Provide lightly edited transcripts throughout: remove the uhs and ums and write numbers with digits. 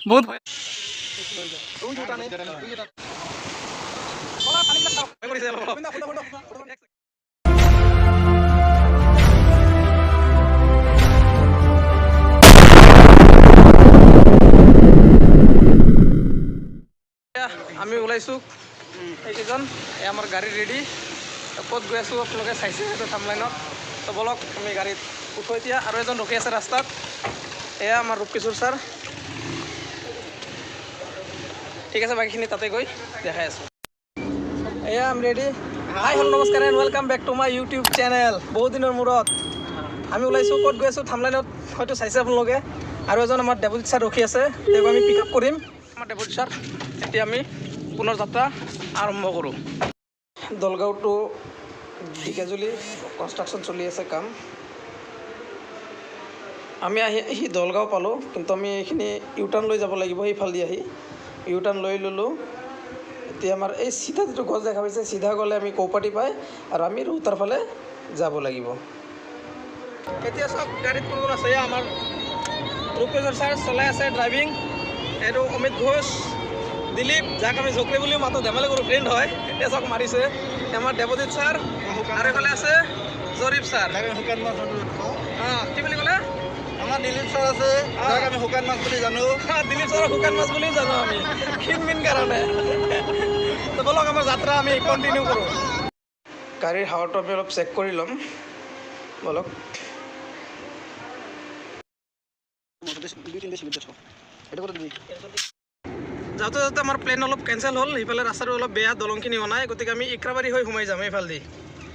বহুত আমি ওলাইছোঁ এইকেইজন আমাৰ গাড়ী ৰেডি ক'ত গৈ আছোঁ আপোনালোকে চাইছে সেইটো থামলাইনত তো বলক আমি গাড়ীত উঠো এতিয়া আৰু এজন ৰখি আছে ৰাস্তাত এয়া আমাৰ ৰূপকিশোৰ ছাৰ ঠিক আছে বাকীখিনি তাতে গৈ দেখাই আছোঁ এয়া আমি ৰেডি হাই হেল্ল' নমস্কাৰ and welcome back to my YouTube channel বহুত দিনৰ মূৰত আমি ওলাইছোঁ ক'ত গৈ আছোঁ থামলাইনত হয়তো চাইছে আপোনালোকে আৰু এজন আমাৰ দেৱজিৎ ছাৰ ৰখি আছে তেওঁক আমি পিক আপ কৰিম আমাৰ দেৱজিৎ ছাৰ এতিয়া আমি পুনৰ যাত্ৰা আৰম্ভ কৰোঁ দলগাঁও টু ঢেকিয়াজুলি কনষ্ট্ৰাকশ্যন চলি আছে কাম আমি আহি দলগাঁও পালোঁ কিন্তু আমি এইখিনি ইউটাৰ্ণ লৈ যাব লাগিব সেইফালেদি আহি ইউটাৰ্ণ লৈ ল'লোঁ এতিয়া আমাৰ এই চিধা যিটো গছ দেখা পাইছে চিধা গ'লে আমি কৌপাটি পাই আৰু আমি ৰোহতাৰ ফালে যাব লাগিব এতিয়া চব গাড়ীত কোন কোন আছে আমাৰ ৰূপকিশোৰ ছাৰ চলাই আছে ড্ৰাইভিং এইটো অমিত ঘোষ দিলীপ যাক আমি জকৰি বুলিও মাতো ধেমালি কৰোঁ ফ্ৰেণ্ড হয় এতিয়া চক মাৰিছে আমাৰ দেৱজিৎ ছাৰ আৰু এইফালে আছে জৰীফ ছাৰ অঁ কি বুলি ক'লে আমাৰ দিলীপ ছাৰ আছে যাক আমি শুকান মাছ বুলি জানো দিলীপ ছাৰৰ শুকান মাছ বুলিও জানো আমি ক্ষীণমিন কাৰণে তো বলক আমাৰ যাত্ৰা আমি কণ্টিনিউ কৰোঁ গাড়ীৰ হাৱাটো আমি অলপ চেক কৰি ল'ম বলক যাওঁতে যাওঁতে আমাৰ প্লেন অলপ কেঞ্চেল হ'ল সেইফালে ৰাস্তাটো অলপ বেয়া দলংখিনি হোৱা নাই গতিকে আমি ইক্ৰাবাৰী হৈ সোমাই যাম এইফালেদি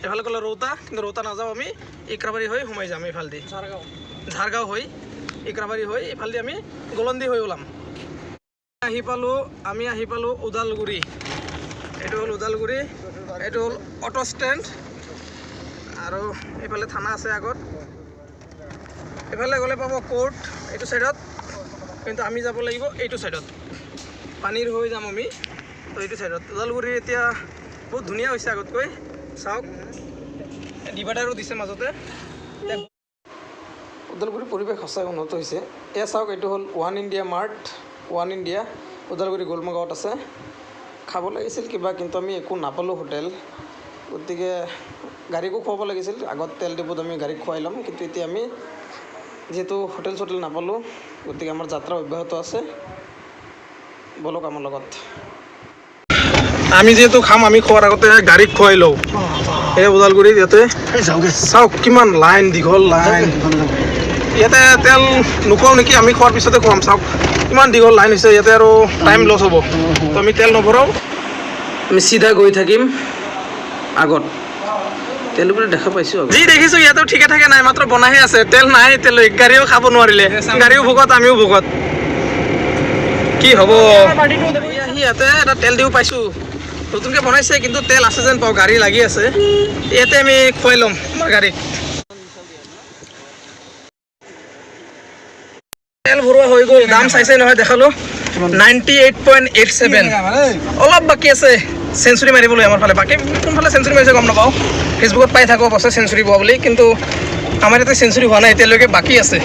এইফালে গ'লে ৰৌতা কিন্তু ৰৌতা নাযাওঁ আমি ইক্ৰাবাৰী হৈ সোমাই যাম এইফালেদি ঝাৰগাঁও হৈ ইক্ৰাবাৰী হৈ এইফালেদি আমি গলন্দি হৈ ওলাম আমি আহি পালোঁ ওদালগুৰি এইটো হ'ল ওদালগুৰি এইটো হ'ল অটো ষ্টেণ্ড আৰু এইফালে থানা আছে আগত এইফালে গ'লে পাব কোৰ্ট এইটো ছাইডত কিন্তু আমি যাব লাগিব এইটো ছাইডত পানীৰ হৈ যাম আমি তো এইটো ছাইডত ওদালগুৰি এতিয়া বহুত ধুনীয়া হৈছে আগতকৈ চাওক ডিভাইডাৰো দিছে মাজতে ওদালগুৰি পৰিৱেশ সঁচাই উন্নত হৈছে এয়া চাওক এইটো হ'ল one India mart one India Udalguri গোলমাগাঁৱত আছে খাব লাগিছিল কিবা কিন্তু আমি একো নাপালোঁ হোটেল গতিকে গাড়ীকো খুৱাব লাগিছিল আগত তেল ডিপুত আমি গাড়ীক খুৱাই ল'ম কিন্তু এতিয়া আমি যিহেতু হোটেল চোটেল নাপালোঁ গতিকে আমাৰ যাত্ৰা অব্যাহত আছে বলক আমাৰ লগত আমি যিহেতু খাম আমি খোৱাৰ আগতে গাড়ীক খুৱাই লওঁ এই ওদালগুৰিত ইয়াতে চাওক কিমান লাইন দীঘল লাইন ইয়াতে তেল নোখোৱাওঁ নেকি আমি খোৱাৰ পিছতে খুৱাম চাওক কিমান দীঘল লাইন হৈছে ইয়াতে আৰু টাইম লছ হ'ব তো আমি তেল নভৰাওঁ আমি চিধা গৈ থাকিম আগত তেল বুলি দেখা পাইছোঁ যি দেখিছোঁ ইয়াতো ঠিকে থাকে নাই মাত্ৰ বনাইহে আছে তেল নাই এতিয়ালৈ গাড়ীও খাব নোৱাৰিলে গাড়ীও ভোগত আমিও ভোগত কি হ'ব আহি ইয়াতে এটা তেল দিও পাইছোঁ নতুনকৈ বনাইছে কিন্তু তেল আছে যেন পাওঁ গাড়ী লাগি আছে ইয়াতে আমি খুৱাই ল'ম আমাৰ গাড়ীক তেল ভৰোৱা হৈ গ'ল দাম চাইছে নহয় দেখালোঁ 98.87 অলপ বাকী আছে চেঞ্চুৰী মাৰিবলৈ আমাৰ ফালে বাকী কোনফালে চেঞ্চুৰী মাৰিছে গম নাপাওঁ ফেচবুকত পাই থাকোঁ অৱশ্যে চেঞ্চুৰী পোৱা বুলি কিন্তু আমাৰ ইয়াতে চেঞ্চুৰী হোৱা নাই এতিয়ালৈকে বাকী আছে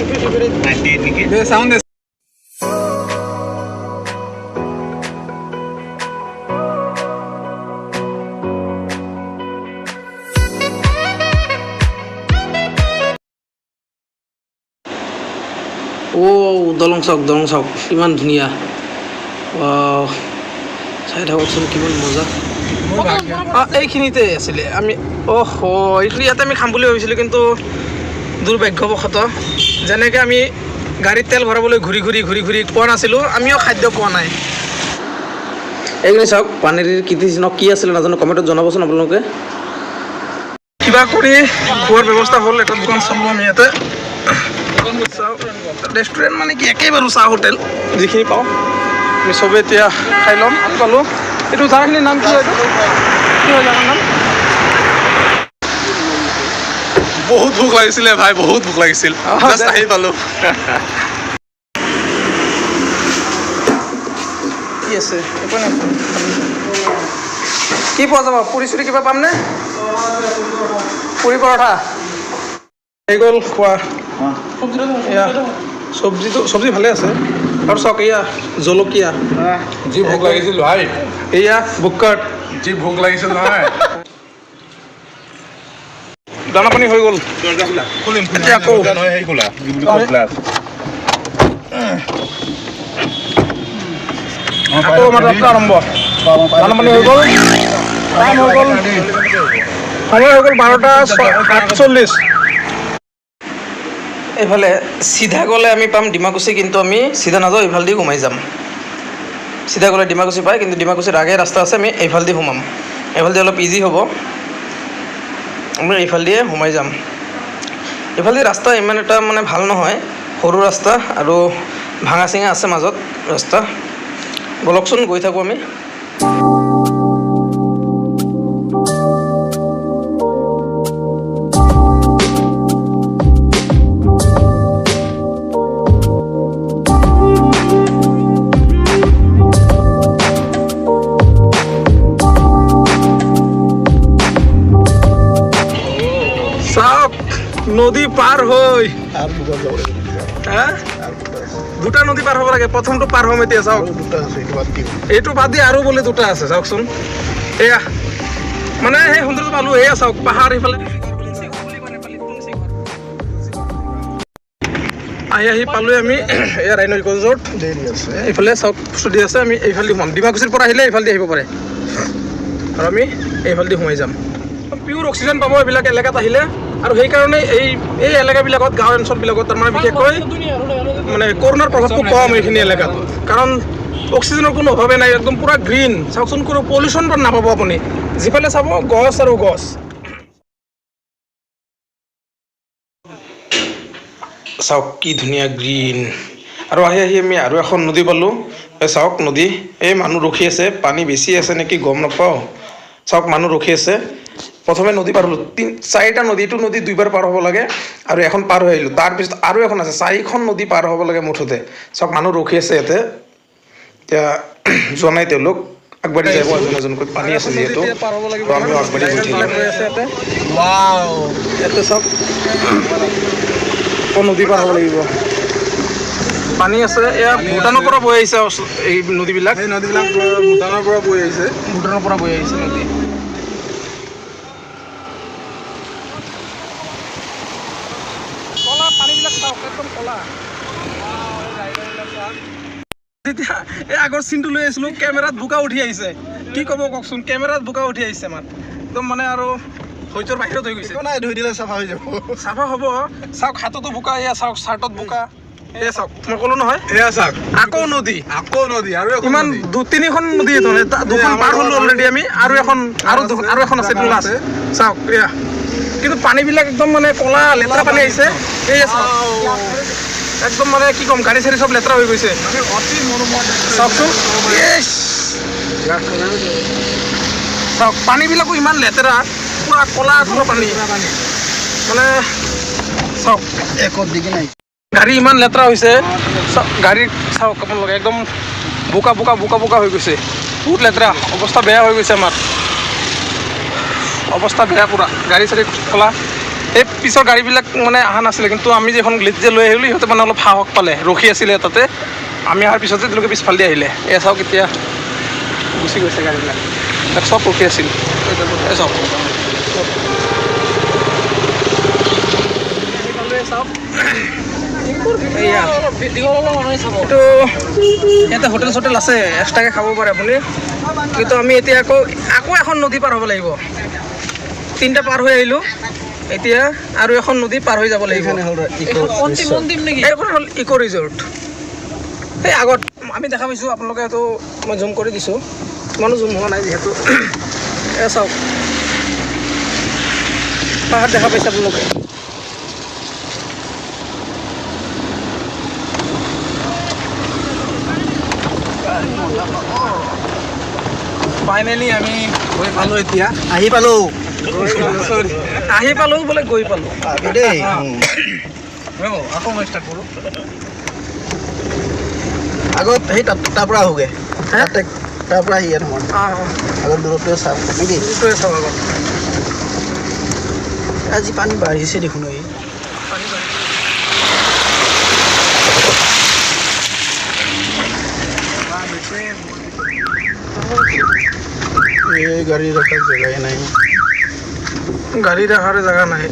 দলং চাওক কিমান ধুনীয়া চাই থাককচোন কিমান মজা এইখিনিতে আছিলে আমি এইটো ইয়াতে আমি খাম বুলি ভাবিছিলোঁ কিন্তু দুৰ্ভাগ্যবশতঃ যেনেকৈ আমি গাড়ীত তেল ভৰাবলৈ ঘূৰি ঘূৰি পোৱা নাছিলোঁ আমিও খাদ্য পোৱা নাই এইখিনি চাওক পানীৰ কি আছিলে নাজানো কমেণ্টত জনাবচোন আপোনালোকে কিবা কৰি খোৱাৰ ব্যৱস্থা হ'ল এটা দোকান চালোঁ আমি ইয়াতে ৰেষ্টুৰেণ্ট মানে কি একেই বাৰু চাহ হোটেল যিখিনি পাওঁ আমি চবেই এতিয়া খাই ল'ম পালোঁ এইটো জাগাখিনিৰ নাম কি হয় এইটো কি হয় জাগাৰ নাম বহুত ভোক লাগিছিলে ভাই বহুত ভোক লাগিছিল আহি পালোঁ কি আছে কি পোৱা যাব পুৰি চুৰি কিবা পামনে পুৰি পৰঠা হৈ গ'ল খোৱা চব্জি ভালে আছে আৰু চাওক এয়া জলকীয়া, যি ভোক লাগিছিল ভাই, এয়া বুক্কাট, যি ভোক লাগিছিল নহয়। দানা পানী হৈ গ'ল। এতিয়া আকৌ আকৌ আমাৰ যাত্ৰা আৰম্ভ। দানা পানী হৈ গ'ল, টাইম হৈ গ'ল, সময় হৈ গ'ল 12:48। এইফালে চিধা গ'লে আমি পাম ডিমাকুচি, কিন্তু আমি চিধা নাযাওঁ, এইফালেদি সোমাই যাম। চিধা গ'লে ডিমাকুচি পায়, কিন্তু ডিমাকুচিৰ আগে ৰাস্তা আছে, আমি এইফালেদি সোমাম। এইফালেদি অলপ ইজি হ'ব, আমি এইফালেদিয়ে সোমাই যাম। এইফালেদি ৰাস্তা ইমান এটা মানে ভাল নহয়, সৰু ৰাস্তা আৰু ভাঙা চিঙা আছে মাজত ৰাস্তা। বলকচোন গৈ থাকোঁ আমি। নদী পাৰ হৈ দুটা নদী পাৰ হ'ব লাগে। প্ৰথমটো পাৰ হ'ম এতিয়া, চাওক এইটো বাদ দি আৰু বোলে দুটা আছে, চাওকচোন। এয়া মানে সেই সৌন্দৰ্য পালোঁ, এয়া চাওক পাহাৰ সিফালে আহি পালোঁ আমি। এয়া ৰাইনগঞ্জত এইফালে চাওক চলি আছে, আমি এইফালেদি সোমাম। ডিমাকুচিৰ পৰা আহিলে এইফালেদি আহিব পাৰে, আৰু আমি এইফালেদি সোমাই যাম। পিয়ৰ অক্সিজেন পাব এইবিলাক এলেকাত আহিলে, আৰু সেইকাৰণে এই এলেকাবিলাকত, গাঁও অঞ্চলবিলাকত তাৰমানে বিশেষকৈ মানে কৰোণাৰ প্ৰভাৱটো কম এইখিনি এলেকাত, কাৰণ অক্সিজেনৰ কোনো অভাৱে নাই, একদম পূৰা গ্ৰীণ। চাওকচোন, কোনো পলিউশ্যন নাপাব আপুনি, যিফালে চাব গছ আৰু গছ। চাওক কি ধুনীয়া গ্ৰীণ। আৰু আহি আমি আৰু এখন নদী পালোঁ। এই চাওক নদী, এই মানুহ ৰখি আছে, পানী বেছি আছে নেকি গম নাপাওঁ। চাওক মানুহ ৰখি আছে। প্ৰথমে নদী পাৰ হ'লোঁ, 4টা নদী, এইটো নদী 2বাৰ পাৰ হ'ব লাগে, আৰু এখন পাৰ হৈ আহিলোঁ। তাৰপিছত আৰু এখন আছে, 4খন নদী পাৰ হ'ব লাগে মুঠতে। চাওক মানুহ ৰখি আছে ইয়াতে, এতিয়া যোৱা নাই তেওঁলোক, আগবাঢ়ি যাব এজন এজনকৈ। পানী আছে যিহেতু, আমিও আগবাঢ়ি গৈ থাকিম। ইয়াতে চাওক আকৌ নদী পাৰ হ'ব লাগিব, পানী আছে। এয়া ভূটানৰ পৰা বৈ আহিছে এই নদীবিলাক। এই নদীবিলাক ভূটানৰ পৰা বৈ আহিছে। ভূটানৰ পৰা বৈ আহিছে নদী। কলা পানীবিলাক চাওক, একদম কলা। তেতিয়া এই আগৰ চিনটো লৈ আহিছিলোঁ, কেমেৰাত বোকা উঠি আহিছে। কি ক'ব কওকচোন, কেমেৰাত বোকা উঠি আহিছে আমাৰ, একদম মানে আৰু ধৈৰ্য্যৰ বাহিৰত হৈ গৈছে। নাই, ধুই দিলে চাফা হৈ যাব। চাফা হ'ব। চাওক হাততো বোকা, এয়া চাওক চাৰ্টত বোকা, এয়া চাওক, মই ক'লো নহয়। এয়া চাওক আকৌ নদী, আৰু ইমান 2-3খন নদী, দুখন পাৰ হ'লো অলৰেডি আমি, আৰু এখন আছে, লাষ্ট। চাওক এয়া, কিন্তু পানীবিলাক একদম মানে ক'লা লেতেৰা পানী আহিছে। এয়া চাওক, একদম মানে কি ক'ম, গাড়ী চাড়ী চব লেতেৰা হৈ গৈছে। চাওকচোন, চাওক পানীবিলাকো ইমান লেতেৰা, পূৰা ক'লা পানী মানে। চাওক গাড়ী ইমান লেতেৰা হৈছে, গাড়ীত চাওক আপোনালোকে, একদম বোকা হৈ গৈছে, বহুত লেতেৰা, অৱস্থা বেয়া হৈ গৈছে আমাৰ, অৱস্থা বেয়া পূৰা। গাড়ী চাড়ী খোলা, এই পিছৰ গাড়ীবিলাক মানে অহা নাছিলে, কিন্তু আমি যিখন গ্লিট যে লৈ আহিলোঁ, সিহঁতে মানে অলপ সাহস পালে, ৰখি আছিলে তাতে। আমি অহাৰ পিছতে তেওঁলোকে পিছফালেদি আহিলে। এয়া চাওক এতিয়া গুচি গৈছে গাড়ীবিলাক, তাত চব ৰখি আছিল। এই চাওক চাওক, এইটো ইয়াতে হোটেল চোটেল আছে, এক্সট্ৰাকৈ খাব পাৰে আপুনি। কিন্তু আমি এতিয়া আকৌ এখন নদী পাৰ হ'ব লাগিব। 3টা পাৰ হৈ আহিলোঁ, এতিয়া আৰু এখন নদী পাৰ হৈ যাব লাগিব। এইখন হ'ল ইক' ৰিজৰ্ট। এই আগত আমি দেখা পাইছোঁ, আপোনালোকে এইটো মই জুম কৰি দিছোঁ, ইমানো জুম হোৱা নাই যিহেতু। এয়া চাওক পাহাৰ দেখা পাইছে আপোনালোকে। ফাইনেলি আমি গৈ পালোঁ, এতিয়া আহি পালোঁ বোলে গৈ পালোঁ দেই। আকৌ মই ষ্টাৰ্ট কৰোঁ। আগত সেই তাৰ পৰা আহোগৈ, তাৰ পৰা আহি ইয়াত আগত দূৰত্বই চাওক নেকি? দূৰত্বই চাওক আগত। আজি পানী বাঢ়িছে দেখোন। এই এই গাড়ী ৰখাৰ জেগাই নাই গাড়ী ৰখাৰ জেগা নাই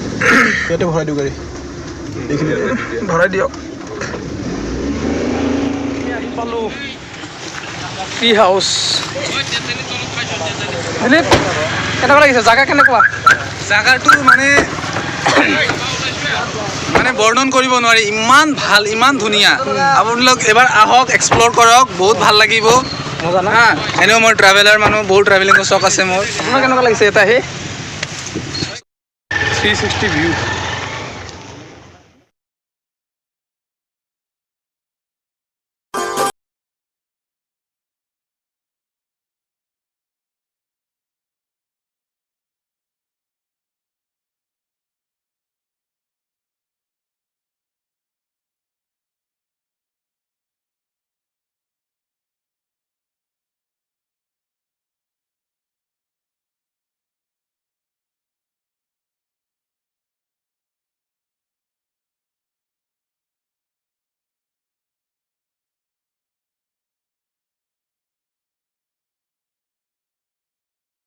ইয়াতে ভৰাই দিওঁ গাড়ী এইখিনি ভৰাই দিয়ক আহি পালোঁ টি হাউচ দিলীপ কেনেকুৱা লাগিছে জাগা কেনেকুৱা জাগাটো মানে বৰ্ণন কৰিব নোৱাৰি ইমান ভাল ইমান ধুনীয়া আপোনালোক এবাৰ আহক এক্সপ্ল'ৰ কৰক বহুত ভাল লাগিব মজা না হা এনেও মই ট্ৰেভেলাৰ মানুহ বহুত ট্ৰেভেলিঙৰ চখ আছে মোৰ আপোনাৰ কেনেকুৱা লাগিছে এটা আহি 360 ভিউ